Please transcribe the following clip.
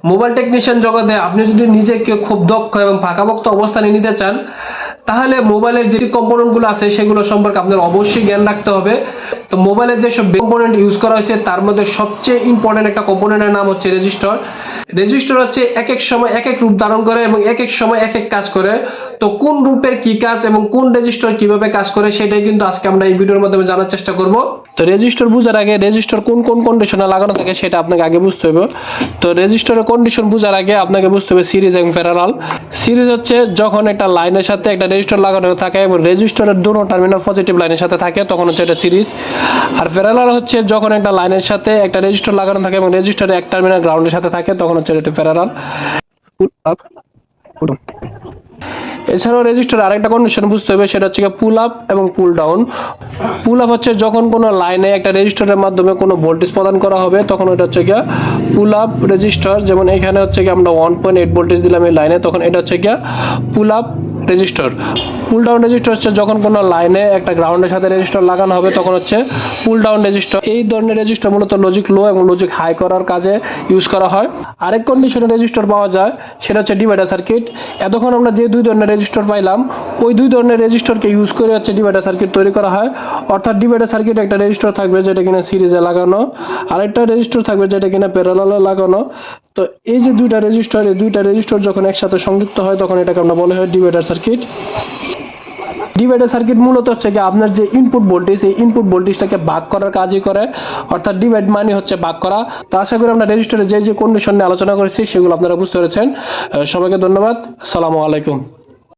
Mobile technician জগতে আপনি যদি নিজেকে খুব দক্ষ এবং পাকাপোক্ত অবস্থানে নিতে চান, তাহলে মোবাইলের যে কম্পোনেন্টগুলো আছে সেগুলো সম্পর্কে আপনার অবশ্যই জ্ঞান রাখতে হবে। তো মোবাইলের যেসব কম্পোনেন্ট ইউজ করা হয়েছে তার মধ্যে সবচেয়ে ইম্পর্টেন্ট একটা কম্পোনেন্টের নাম হচ্ছে রেজিস্টর। রেজিস্টর হচ্ছে এক এক সময় এক এক রূপ ধারণ করে এবং এক এক সময় এক এক কাজ করে। তো কোন রূপের কি কাজ এবং কোন রেজিস্টর কিভাবে কাজ করে সেটাই কিন্তু আজকে আমরা এই ভিডিওর মাধ্যমে জানার চেষ্টা করব। তো রেজিস্টর বোঝার আগে রেজিস্টর কোন কোন কন্ডিশনে লাগানো থাকে সেটা আপনাকে আগে বুঝতে হবে। তো রেজিস্টরের কন্ডিশন বোঝার আগে আপনাকে বুঝতে হবে সিরিজ এবং প্যারালাল। সিরিজ হচ্ছে যখন একটা লাইনের সাথে একটা রেজিস্টর লাগানো থাকে এবং রেজিস্টরের দুটো টার্মিনাল পজিটিভ লাইনের সাথে থাকে তখন হচ্ছে এটা সিরিজ। আর প্যারালাল হচ্ছে যখন একটা লাইনের সাথে একটা রেজিস্টর লাগানো থাকে এবং রেজিস্টরের এক টার্মিনাল গ্রাউন্ডের সাথে থাকে তখন হচ্ছে এটা প্যারালাল। এছাড়াও রেজিস্টার আরেকটা কন্ডিশন বুঝতে হবে, সেটা হচ্ছে পুল আপ এবং পুল ডাউন। পুল আপ হচ্ছে যখন কোনো লাইনে একটা রেজিস্টারের মাধ্যমে কোনো ভোল্টেজ প্রদান করা হবে তখন এটা হচ্ছে গিয়া পুল আপ রেজিস্টার। যেমন এখানে হচ্ছে গিয়ে আমরা 1.8 ভোল্টেজ দিলাম এই লাইনে, তখন এটা হচ্ছে গিয়া pull up register. Pull down register হচ্ছে যখন কোনো লাইনে একটা গ্রাউন্ডের সাথে রেজিস্টার লাগানো হবে তখন হচ্ছে পুল ডাউন রেজিস্টার। এই ধরনের রেজিস্টার মূলত লজিক লো এবং লজিক হাই করার কাজে ইউজ করা হয়। আরেক কন্ডিশনে রেজিস্টার পাওয়া যায় সেটা হচ্ছে ডিভাইডার সার্কিট। এতক্ষণ আমরা যে দুই ধরনের রেজিস্টার পাইলাম ওই দুই ধরনের রেজিস্টারকে ইউজ করে হচ্ছে ডিভাইডার সার্কিট তৈরি করা হয়। অর্থাৎ ডিভাইডার সার্কিট একটা রেজিস্টার থাকবে যেটা কিনা সিরিজে লাগানো, আরেকটা রেজিস্টার থাকবে যেটা কিনা প্যারালালে লাগানো। তো এই যে দুইটা রেজিস্টার, এই দুইটা রেজিস্টার যখন একসাথে সংযুক্ত হয় তখন এটাকে আমরা বলা হয় ডিভাইডার সার্কিট। ডিভাইডার সার্কিট মূলত হচ্ছে কি আপনার যে ইনপুট ভোল্টেজ, এই ইনপুট ভোল্টেজটাকে ভাগ করার কাজই করে। অর্থাৎ ডিভাইড মানে হচ্ছে ভাগ করা। তো আশা করি আমরা রেজিস্টারে যে যে কন্ডিশন নিয়ে আলোচনা করেছি সেগুলো আপনারা বুঝতে পেরেছেন। সবাইকে ধন্যবাদ। আসসালামু আলাইকুম।